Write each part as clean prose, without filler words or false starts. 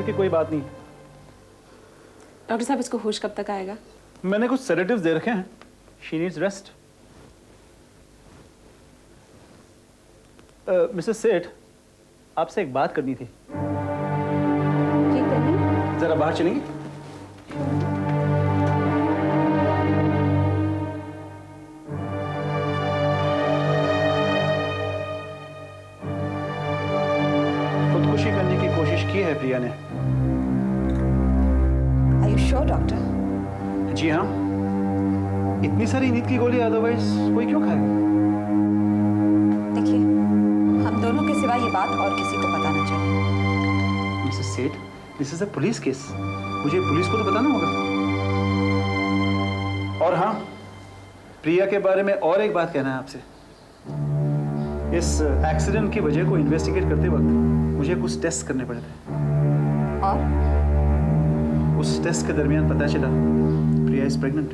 फिक्र की कोई बात नहीं। डॉक्टर साहब, इसको होश कब तक आएगा? मैंने कुछ सेडेटिव्स दे रखे हैं। She needs rest. मिसेस सेठ, आपसे एक बात करनी थी। जी करिए। जरा बाहर चलेंगी? खुदकुशी करने की कोशिश की है प्रिया ने। Are you sure, doctor? जी हाँ। इतनी सारी नींद की गोली अदरवाइज कोई क्यों खाएगा? देखिए, हम दोनों के सिवा ये बात और किसी को पता ना चले। मिसेस सेठ, this is a police case. मुझे पुलिस को तो बताना होगा। और हाँ, प्रिया के बारे में और एक बात कहना है आपसे। इस एक्सीडेंट की वजह को इन्वेस्टिगेट करते वक्त मुझे कुछ टेस्ट करने पड़े थे। और उस टेस्ट के दरमियान पता चला प्रिया इज प्रेग्नेंट।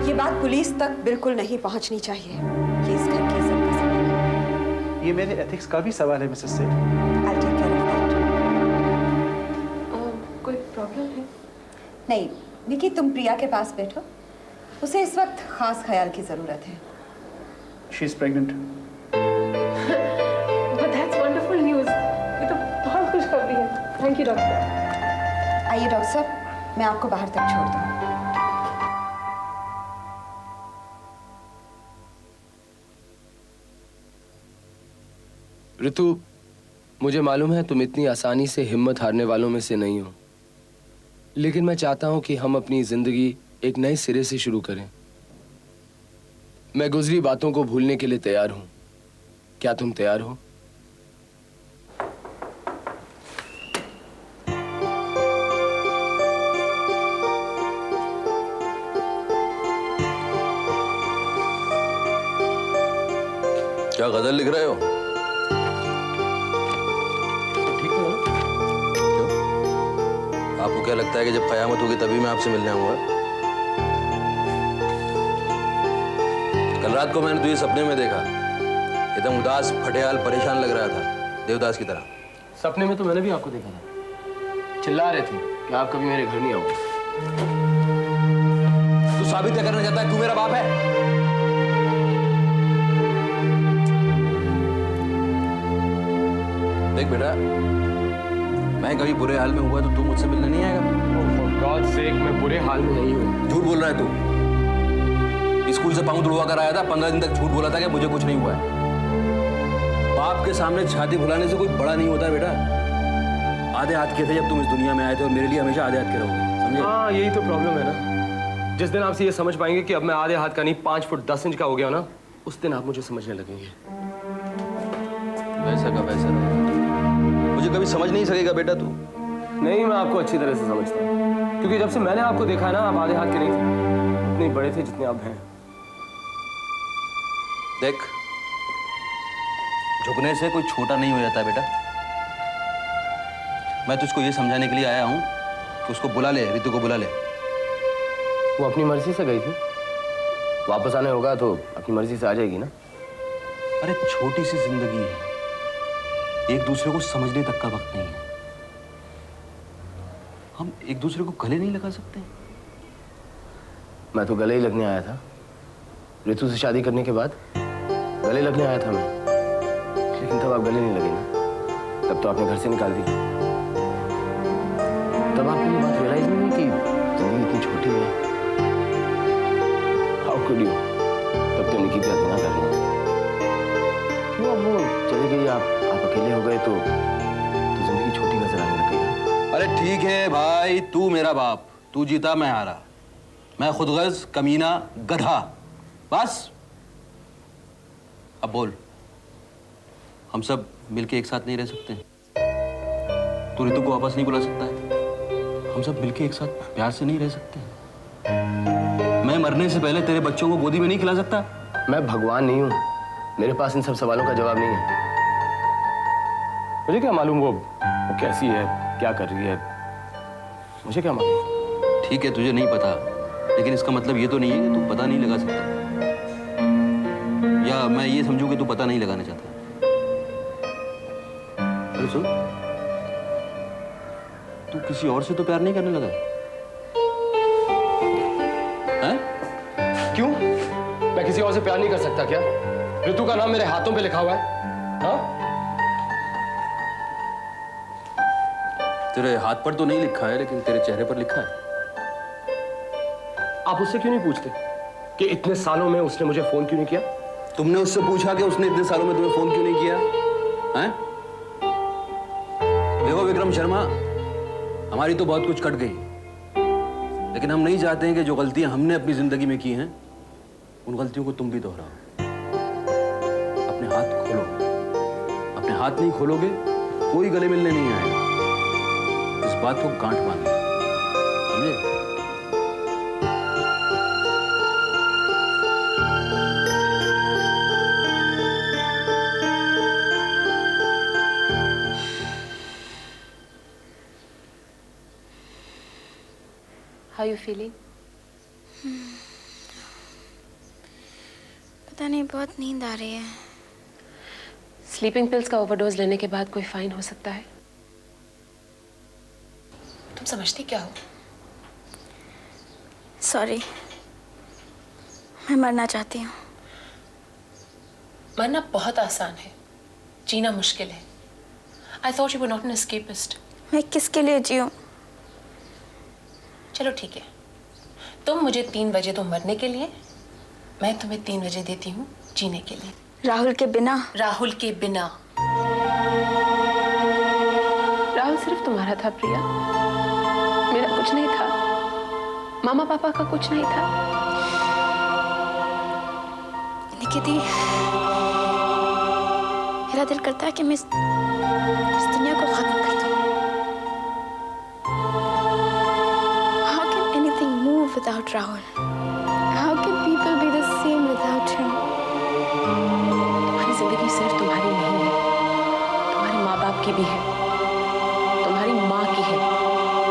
ये बात पुलिस तक बिल्कुल नहीं पहुंचनी चाहिए। ये इस घर की इज्जत का सवाल है। ये मेरे एथिक्स का भी सवाल है मिसेस सेठ। I'll take care of that. कोई प्रॉब्लम है? नहीं, निकी, तुम प्रिया के पास बैठो। उसे इस वक्त खास ख्याल की जरूरत है। She is pregnant. But that's wonderful news. ये तो बहुत खुशखबरी है। Thank you doctor. आइए डॉक्टर साहब, मैं आपको बाहर तक छोड़ दूँ। ऋतु, मुझे मालूम है तुम इतनी आसानी से हिम्मत हारने वालों में से नहीं हो, लेकिन मैं चाहता हूं कि हम अपनी जिंदगी एक नए सिरे से शुरू करें। मैं गुजरी बातों को भूलने के लिए तैयार हूं। क्या तुम तैयार हो? क्या गजल लिख रहे हो? ठीक है ना? क्यों? आपको क्या लगता है कि जब कयामत होगी तभी मैं आपसे मिलने आऊंगा? कल रात को मैंने तुझे सपने में देखा। एकदम उदास, फटेहाल, परेशान लग रहा था, देवदास की तरह। सपने में तो मैंने भी आपको देखा था। चिल्ला रहे थे कि आप कभी मेरे घर नहीं आओगे। तू साबित क्या करना चाहता है? तू मेरा बाप है? देख बेटा, मैं कभी बुरे हाल में हुआ तो तू मुझसे मिलने नहीं आएगा? For God's sake, मैं बुरे हाल में नहीं हूँ। झूठ बोल रहा है तू। स्कूल से पाँव तुड़वा कर आया था, 15 दिन तक झूठ बोला था कि मुझे कुछ नहीं हुआ है। बाप के सामने छाती फुलाने से कोई बड़ा नहीं होता बेटा। आधे हाथ के थे जब तुम इस दुनिया में आए थे, और मेरे लिए हमेशा आधे हाथ के रहोगे, समझे? हाँ, यही तो प्रॉब्लम है ना। जिस दिन आपसे ये समझ पाएंगे कि अब मैं आधे हाथ का नहीं 5 फुट 10 इंच का हो गया ना, उस दिन आप मुझे समझने लगेंगे। वैसा का वैसा रहेगा। मुझे कभी समझ नहीं सकेगा बेटा तू। नहीं, मैं आपको अच्छी तरह से समझता हूँ, क्योंकि जब से मैंने आपको देखा है ना, आप आधे हाथ के नहीं थे, उतने बड़े थे जितने आप हैं। देख, झुकने से कोई छोटा नहीं हो जाता बेटा। मैं तुझको ये समझाने के लिए आया हूँ कि उसको बुला ले, ऋतु को बुला ले। वो अपनी मर्जी से गई थी, वापस आने होगा तो अपनी मर्जी से आ जाएगी ना। अरे छोटी सी जिंदगी है, एक दूसरे को समझने तक का वक्त नहीं है। हम एक दूसरे को गले नहीं लगा सकते? मैं तो गले ही लगने आया था। ऋतु से शादी करने के बाद गले लगने आया था मैं, लेकिन तब आप गले नहीं लगे ना। तब तो आपने घर से निकाल दिया। तब आपको ये बात रियलाइज नहीं हुई कि जिंदगी इतनी छोटी है। How could you? तब तो निकी पे गुनाह कर रही हैं। क्यों अब वो चली गई, आप अकेले हो गए तो जिंदगी छोटी नजर आने लग गई। अरे ठीक है भाई, तू मेरा बाप, तू जीता मैं हारा, मैं खुदगर्ज, कमीना, गधा, बस। अब बोल, हम सब मिलके एक साथ नहीं रह सकते? तू ऋतु को वापस नहीं बुला सकता है? हम सब मिलके एक साथ प्यार से नहीं रह सकते? मैं मरने से पहले तेरे बच्चों को गोदी में नहीं खिला सकता? मैं भगवान नहीं हूँ, मेरे पास इन सब सवालों का जवाब नहीं है। मुझे क्या मालूम वो कैसी है, क्या कर रही है, मुझे क्या मालूम। ठीक है, तुझे नहीं पता, लेकिन इसका मतलब ये तो नहीं है कि तू पता नहीं लगा सकता। या मैं ये समझूं कि तू पता नहीं लगाना चाहता? अरे सुन, तू किसी और से तो प्यार नहीं करने लगा है? क्यों? मैं किसी और से प्यार नहीं कर सकता क्या? ऋतु का नाम मेरे हाथों पे लिखा हुआ है। हाँ? तेरे हाथ पर तो नहीं लिखा है, लेकिन तेरे चेहरे पर लिखा है। आप उससे क्यों नहीं पूछते कि इतने सालों में उसने मुझे फोन क्यों नहीं किया? तुमने उससे पूछा कि उसने इतने सालों में तुम्हें फोन क्यों नहीं किया? हैं? देखो विक्रम शर्मा, हमारी तो बहुत कुछ कट गई, लेकिन हम नहीं चाहते हैं कि जो गलतियां हमने अपनी जिंदगी में की हैं, उन गलतियों को तुम भी दोहराओ। अपने हाथ खोलो। अपने हाथ नहीं खोलोगे, कोई गले मिलने नहीं आएगा। इस बात को गांठ बांध लो, समझे? How you feeling? पता नहीं, बहुत नींद आ रही है। स्लीपिंग पिल्स का ओवरडोज लेने के बाद कोई फाइन हो सकता है। तुम समझती क्या हो? सॉरी, मैं मरना चाहती हूँ। मरना बहुत आसान है, जीना मुश्किल है। I thought you were not an escapist. मैं किसके लिए जीऊँ? चलो ठीक है, तुम मुझे 3 बजे दो मरने के लिए, मैं तुम्हें 3 बजे देती हूँ जीने के लिए। राहुल के बिना? राहुल के बिना। राहुल सिर्फ तुम्हारा था प्रिया, मेरा कुछ नहीं था, मामा पापा का कुछ नहीं था। निकिती, मेरा दिल करता है कि मैं इस दुनिया को खत्म कर दूं। How can anything move without Rahul? How can people be the same without him? तुम्हारी जिंदगी सिर्फ तुम्हारी नहीं है, तुम्हारे माँ बाप की भी है, तुम्हारी माँ की है,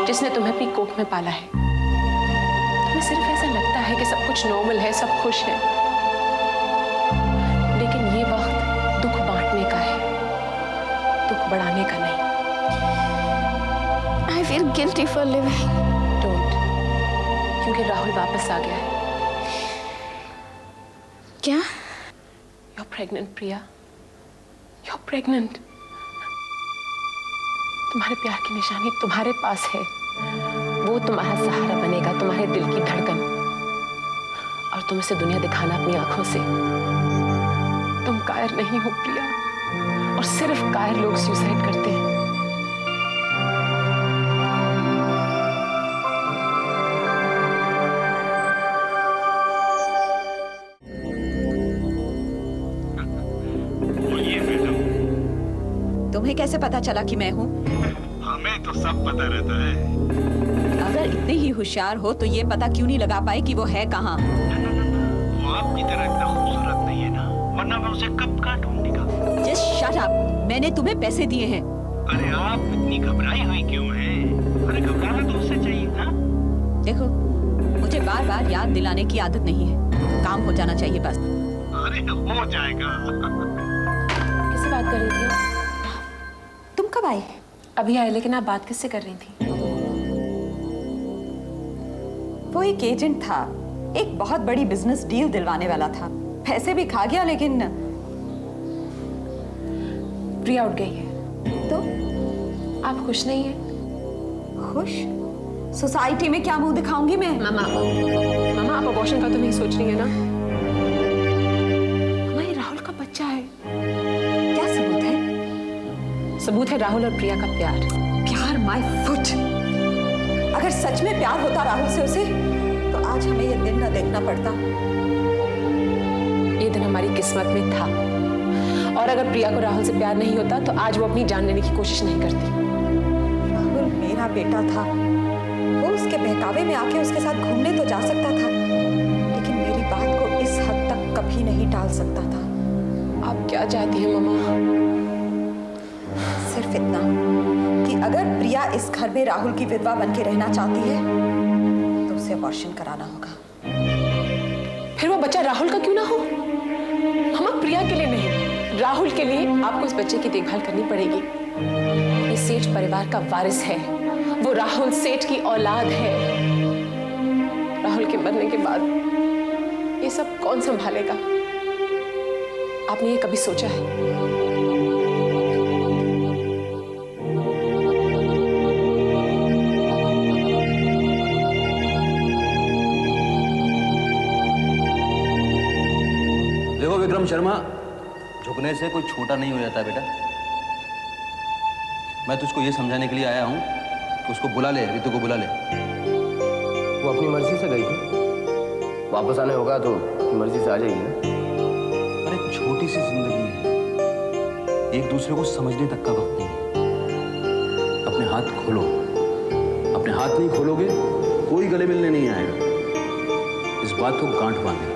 जिसने तुम्हें अपनी कोख में पाला है। तुम्हें सिर्फ ऐसा लगता है कि सब कुछ नॉर्मल है, सब खुश है, लेकिन ये वक्त दुख बांटने का है, दुख बढ़ाने का नहीं। I feel guilty for living. Don't, क्योंकि राहुल वापस आ गया है। क्या? You're pregnant, Priya. You're pregnant. तुम्हारे प्यार की निशानी तुम्हारे पास है, वो तुम्हारा सहारा बनेगा, तुम्हारे दिल की धड़कन, और तुम इसे दुनिया दिखाना अपनी आंखों से। तुम कायर नहीं हो प्रिया, और सिर्फ कायर लोग सुसाइड करते हैं। तुम्हें कैसे पता चला कि मैं हूँ? हमें तो सब पता रहता है। अगर इतने ही होशियार हो तो ये पता क्यों नहीं लगा पाए कि वो है कहाँ? वो आपकी तरह इतना खूबसूरत नहीं है ना, वरना मैं उसे कब का ढूंढ निकालूं। जस्ट शट अप, मैंने तुम्हें पैसे दिए हैं। अरे आप इतनी घबराई हुई क्यों हैं? अरे घबराना तो उससे चाहिए ना। देखो, मुझे बार बार याद दिलाने की आदत नहीं है, काम हो जाना चाहिए बस। अरे हो जाएगा। किससे बात कर रही थी? तुम कब आए? अभी आए, लेकिन आप बात किससे कर रही थी? वो एक एजेंट था, एक बहुत बड़ी बिजनेस डील दिलवाने वाला था। पैसे भी खा गया, लेकिन प्रिया उठ गई है। तो आप खुश नहीं हैं? खुश? सोसाइटी में क्या मुंह दिखाऊंगी मैं? मामा आप अबॉर्शन का तो नहीं सोच रही है ना? मामा, ये राहुल का बच्चा है। क्या सबूत है? सबूत है राहुल और प्रिया का प्यार। प्यार माय फुट। अगर सच में प्यार होता राहुल से उसे, तो आज हमें ये दिन न देखना पड़ता। ये दिन हमारी किस्मत में था, और अगर प्रिया को राहुल से प्यार नहीं होता तो आज वो अपनी जान लेने की कोशिश नहीं करती। राहुल मेरा बेटा था, वो उसके बहकावे में आके उसके साथ घूमने तो जा सकता था, लेकिन मेरी बात को इस हद तक कभी नहीं टाल सकता था। आप क्या चाहती हैं मामा? सिर्फ इतना कि अगर प्रिया इस घर में राहुल की विधवा बन के रहना चाहती है तो उसे अबॉर्शन कराना होगा। फिर वो बच्चा राहुल का क्यों ना हो? प्रिया के लिए नहीं, राहुल के लिए आपको इस बच्चे की देखभाल करनी पड़ेगी। ये सेठ परिवार का वारिस है, वो राहुल सेठ की औलाद है। राहुल के मरने के बाद ये सब कौन संभालेगा? आपने ये कभी सोचा है? देखो विक्रम शर्मा, झुकने से कोई छोटा नहीं हो जाता बेटा। मैं तुझको ये समझाने के लिए आया हूं कि उसको बुला ले, रितु को बुला ले। वो अपनी मर्जी से गई थी, वापस आने होगा तो अपनी मर्जी से आ जाएगी ना। अरे छोटी सी जिंदगी है, एक दूसरे को समझने तक का वक्त नहीं है। अपने हाथ खोलो, अपने हाथ नहीं खोलोगे कोई गले मिलने नहीं आएगा। इस बात को गांठ बांध लो।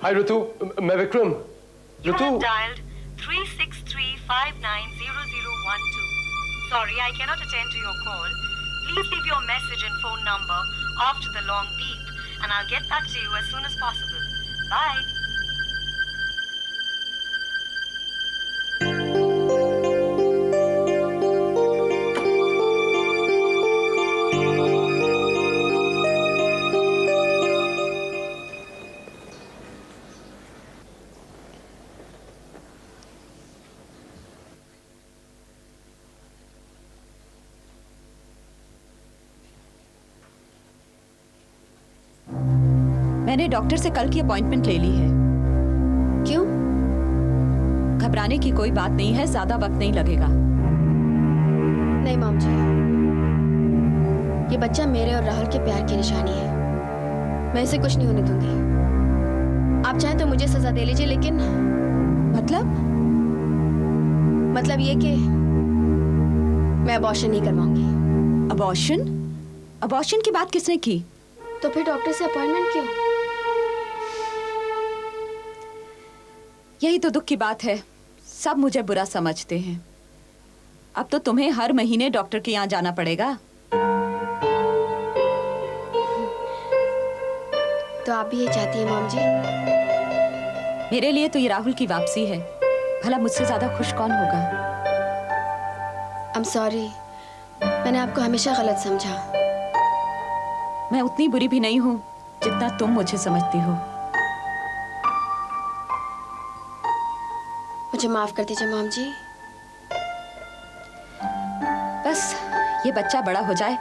हाय ऋतु, मैं Vikram. You Ritu, have dialed 363590012. Sorry, I cannot attend to your call. Please leave your message and phone number after the long beep, and I'll get back to you as soon as possible. Bye. मैंने doctor से कल की appointment ले ली है। क्यों? घबराने की कोई बात नहीं है, ज्यादा वक्त नहीं लगेगा। नहीं मॉम जी, ये बच्चा मेरे और राहुल के प्यार की निशानी है। मैं इसे कुछ नहीं होने दूंगी। आप चाहें तो मुझे सजा दे लीजिए, लेकिन मतलब ये कि मैं अबॉर्शन नहीं करवाऊंगी। अबॉर्शन? अबॉर्शन की बात किसने की? तो फिर डॉक्टर से अपॉइंटमेंट क्यों? यही तो दुख की बात है, सब मुझे बुरा समझते हैं। अब तो तुम्हें हर महीने डॉक्टर के यहाँ जाना पड़ेगा। तो आप भी ये चाहती हैं मॉम जी? मेरे लिए तो ये राहुल की वापसी है। भला मुझसे ज्यादा खुश कौन होगा? I'm sorry, मैंने आपको हमेशा गलत समझा। मैं उतनी बुरी भी नहीं हूँ जितना तुम मुझे समझती हो। मुझे माफ कर दीजिए मॉम जी। बस ये बच्चा बड़ा हो जाए,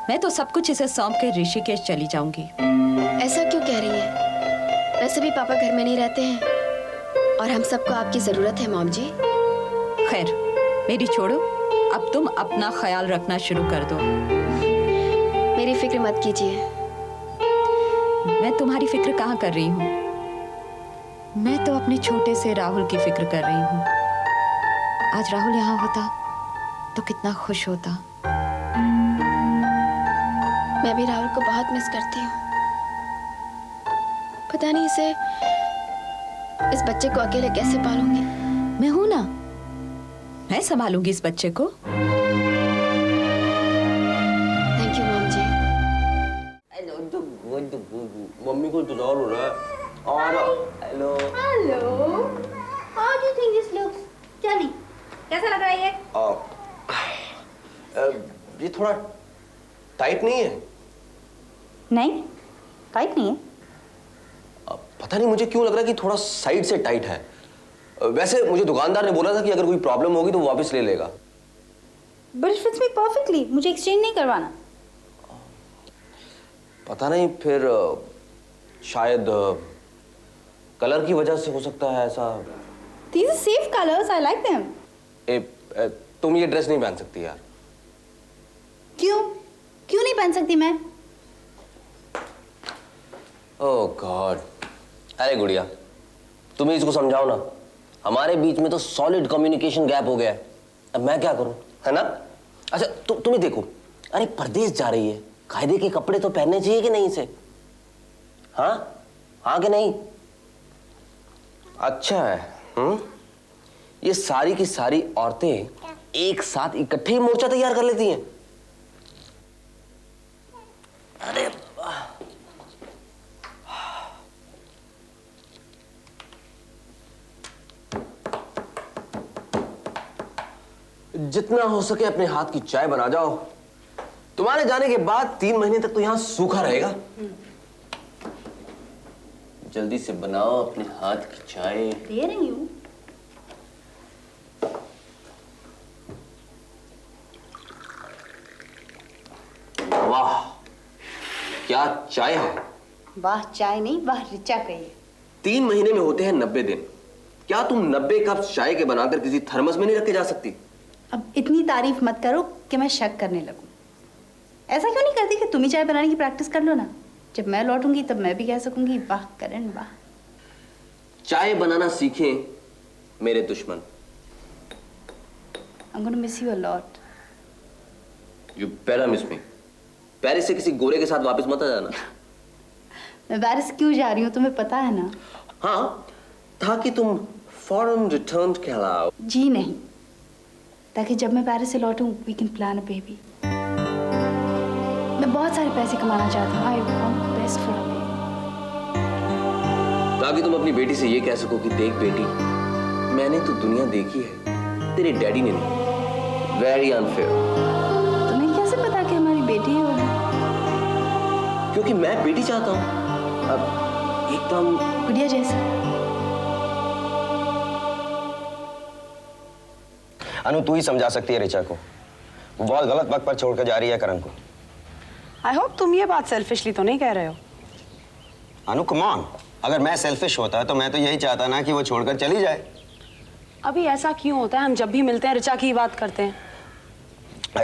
मैं तो सब कुछ इसे सौंप के ऋषिकेश चली जाऊंगी। ऐसा क्यों कह रही हैं? वैसे भी पापा घर में नहीं रहते हैं और हम सबको आपकी जरूरत है मॉम जी। खैर, मेरी छोड़ो, अब तुम अपना ख्याल रखना शुरू कर दो। मेरी फिक्र मत कीजिए। मैं तुम्हारी फिक्र कहाँ कर रही हूँ? मैं तो अपने छोटे से राहुल की फिक्र कर रही हूँ। आज राहुल यहाँ होता तो कितना खुश होता। मैं भी राहुल को बहुत मिस करती हूँ। पता नहीं इस बच्चे को अकेले कैसे पालूंगी। मैं हूं ना, मैं संभालूंगी इस बच्चे को। Thank you mom ji. मम्मी को इंतजार हो रहा है। Hello. Hello. How do you think this looks? Tell me. कैसा लग रहा है ये? ये थोड़ा टाइट नहीं है? नहीं, टाइट नहीं है। पता नहीं मुझे क्यों लग रहा है कि थोड़ा साइड से टाइट है। वैसे मुझे दुकानदार ने बोला था कि अगर कोई प्रॉब्लम होगी तो वो वापस ले लेगा। But it fits me perfectly. मुझे एक्सचेंज नहीं करवाना। पता नहीं, फिर शायद कलर की वजह से हो सकता है ऐसा। These are safe colors. I like them. तुम ये ड्रेस नहीं पहन सकती यार। क्यों? क्यों नहीं पहन सकती मैं? ओह गॉड। अरे गुड़िया, तुम ही इसको समझाओ ना। हमारे बीच में तो सॉलिड कम्युनिकेशन गैप हो गया है। अब मैं क्या करूं, है ना? अच्छा तुम ही देखो, अरे परदेश जा रही है, कायदे के कपड़े तो पहनने चाहिए कि नहीं इसे? हाँ, हाँ कि नहीं? अच्छा है। ये सारी की सारी औरतें एक साथ इकट्ठे ही मोर्चा तैयार कर लेती हैं। अरे वाह। जितना हो सके अपने हाथ की चाय बना जाओ। तुम्हारे जाने के बाद 3 महीने तक तो यहां सूखा रहेगा। जल्दी से बनाओ अपने हाथ की चाय। दे रही हूँ। वाह, क्या चाय है। वाह चाय नहीं, वाह ऋचा कहिए। 3 महीने में होते हैं 90 दिन। क्या तुम 90 कप चाय के बनाकर किसी थर्मस में नहीं रखे जा सकती? अब इतनी तारीफ मत करो कि मैं शक करने लगूं। ऐसा क्यों नहीं करती कि तुम ही चाय बनाने की प्रैक्टिस कर लो ना। जब मैं लौटूंगी तब मैं भी कह सकूंगी वाह करण वाह। चाय बनाना सीखें मेरे दुश्मन। I'm gonna miss you a lot. You better miss me. Paris से किसी गोरे के साथ वापस मत आ जाना। मैं पेरिस क्यों जा रही हूँ तुम्हें पता है ना? हाँ, ताकि तुम फॉरेन रिटर्न कहलाओ। जी नहीं, ताकि जब मैं पेरिस से लौटूं we can plan a baby. मैं बहुत सारे पैसे कमाना चाहती हूँ। I want best for a baby. ताकि तुम अपनी बेटी से ये कह सको कि देख बेटी, मैंने तो दुनिया देखी है, तेरे डैडी ने नहीं। Very unfair. तुम्हें कैसे पता कि हमारी बेटी है वो? क्योंकि मैं बेटी चाहता हूँ। अब एकदम गुड़िया जैसे। अनु, तू ही समझा सकती है ऋचा को। वो बहुत गलत वक्त पर छोड़कर जा रही है करण को। आई होप तुम ये बात सेल्फिशली तो नहीं कह रहे हो। अनु कम ऑन, अगर मैं सेल्फिश होता तो मैं तो यही चाहता ना कि वो छोड़कर चली जाए। अभी ऐसा क्यों होता है, हम जब भी मिलते हैं ऋचा की ही बात करते हैं।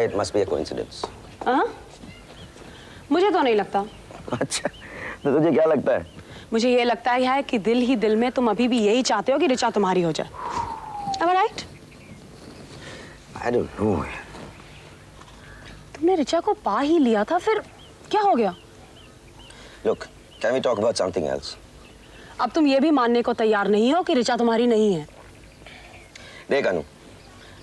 It must be a coincidence. हाँ? मुझे तो नहीं लगता। अच्छा, तो तुझे क्या लगता है? मुझे ये लगता है कि दिल ही दिल में तुम अभी भी यही चाहते हो कि ऋचा तुम्हारी हो जाए। Am I right? I don't know. तुमने ऋचा को पा ही लिया था, फिर क्या हो गया? Look, can we talk about something else? अब तुम ये भी मानने को तैयार नहीं हो कि ऋचा तुम्हारी नहीं है। देख अनु,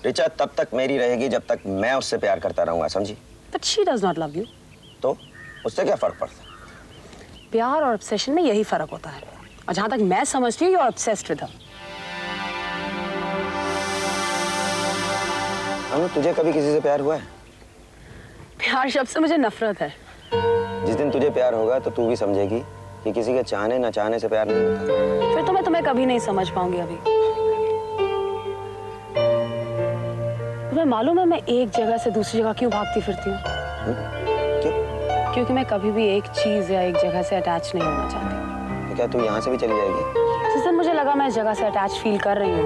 ऋचा तब तक मेरी रहेगी जब तक मैं उससे प्यार करता रहूंगा, समझी? But she does not love you. तो उससे क्या फर्क पड़ता है? प्यार और ऑब्सेशन में यही फर्क होता है। और जहां तक मैं समझती हूँ, you are obsessed with her. Anu, तुझे कभी किसी से प्यार हुआ है? प्यार शब्द से मुझे नफरत है। जिस दिन तुझे प्यार होगा तो तू भी समझेगी कि किसी के चाहने ना चाहने से प्यार नहीं होता। फिर तो मैं तुम्हें कभी नहीं समझ पाऊंगी। अभी तुम्हें मालूम है मैं एक जगह से दूसरी जगह क्यों भागती फिरती हूँ? क्यों? क्योंकि मैं कभी भी एक चीज या एक जगह से अटैच नहीं होना चाहती। तो क्या तू यहाँ से भी चली जाएगी? जिस दिन मुझे लगा मैं इस जगह से अटैच फील कर रही हूँ,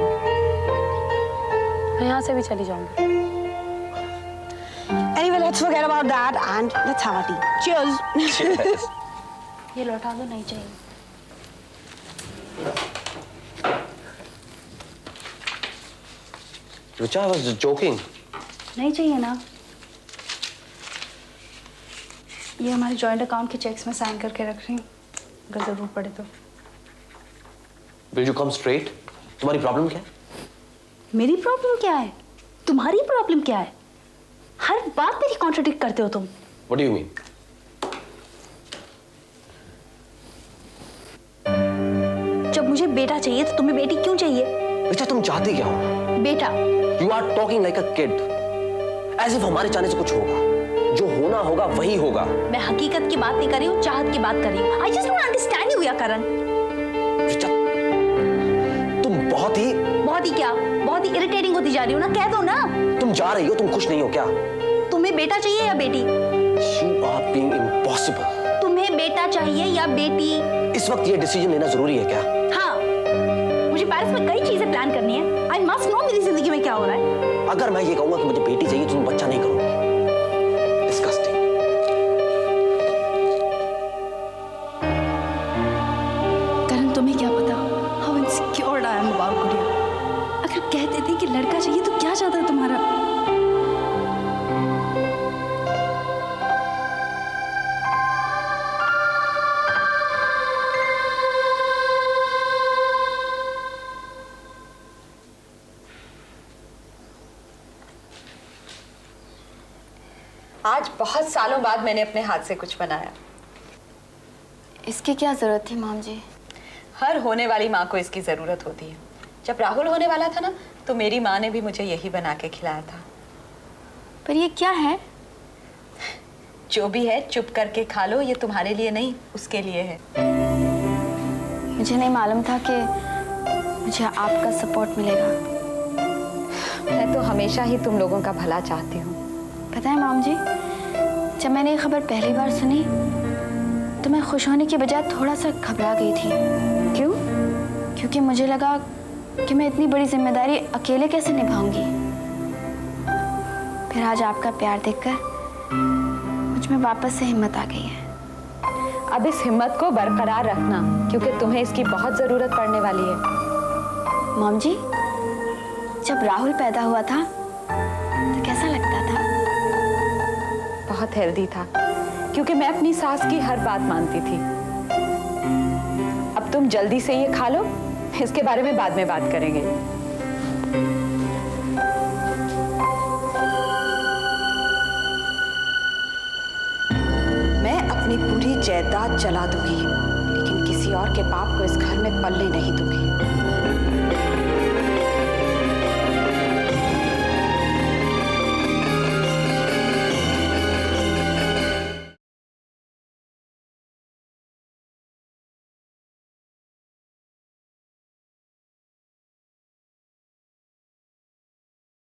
मैं यहाँ से भी चली जाऊंगी। Anyway, let's forget about that and let's have a tea. Cheers. Cheers. ये लौटा दो, नहीं चाहिए। Richa, I was joking. नहीं चाहिए ना। ये हमारे जॉइंट अकाउंट के चेक्स में साइन करके रख रही हूँ, अगर जरूर पड़े तो। Will you come straight? तुम्हारी प्रॉब्लम क्या है? मेरी प्रॉब्लम क्या है? तुम्हारी प्रॉब्लम क्या है? हर बात मेरी कॉन्ट्रडिक्ट करते हो तुम। What do you mean? जब मुझे बेटा चाहिए तो तुम्हें बेटी क्यों चाहिए? रिचा, तुम चाहती क्या हो? बेटा। You are talking like a kid. As if हमारे चाहने से कुछ होगा। जो होना होगा वही होगा। मैं हकीकत की बात नहीं कर रही हूँ, चाहत की बात कर रही हूँ। I just don't understand you, या करण। रिचा, तुम बहुत ही क्या? बहुत ही इरिटेटिंग होती जा रही हो ना, कह दो ना। तुम जा रही हो, तुम खुश नहीं हो क्या? तुम्हें बेटा चाहिए या बेटी? You are being impossible. तुम्हें बेटा चाहिए या बेटी? इस वक्त ये डिसीजन लेना जरूरी है क्या? हाँ, मुझे पेरिस में कई चीजें प्लान करनी है। I must know मेरी जिंदगी में क्या हो रहा है। अगर मैं ये कहूंगा कि मुझे बेटी चाहिए तो तुम बच्चा नहीं करोगे। Disgusting. करण, तुम्हें क्या पता how insecure I am about गुड़िया। अगर कहते थे कि लड़का चाहिए तो क्या चाहता है तुम्हारा? आज बहुत सालों बाद मैंने अपने हाथ से कुछ बनाया। इसकी क्या ज़रूरत थी मॉम जी? हर होने वाली माँ को इसकी ज़रूरत होती है। जब राहुल होने वाला था ना, तो मेरी माँ ने भी मुझे यही बना के खिलाया था। पर ये क्या है? जो भी है चुप करके खा लो, ये तुम्हारे लिए नहीं उसके लिए है। मुझे नहीं मालूम था कि मुझे आपका सपोर्ट मिलेगा। मैं तो हमेशा ही तुम लोगों का भला चाहती हूँ। पता है मॉम जी, जब मैंने ये खबर पहली बार सुनी तो मैं खुश होने की बजाय थोड़ा सा घबरा गई थी। क्यों? क्योंकि मुझे लगा कि मैं इतनी बड़ी जिम्मेदारी अकेले कैसे निभाऊंगी। फिर आज आपका प्यार देखकर मुझ में वापस से हिम्मत आ गई है। अब इस हिम्मत को बरकरार रखना, क्योंकि तुम्हें इसकी बहुत ज़रूरत पड़ने वाली है। मॉम जी, जब राहुल पैदा हुआ था तो कैसा लगता था? बहुत हेल्दी था, क्योंकि मैं अपनी सास की हर बात मानती थी। अब तुम जल्दी से ये खा लो, इसके बारे में बाद में बात करेंगे। मैं अपनी पूरी जायदाद जला दूंगी, लेकिन किसी और के बाप को इस घर में पलने नहीं दूंगी।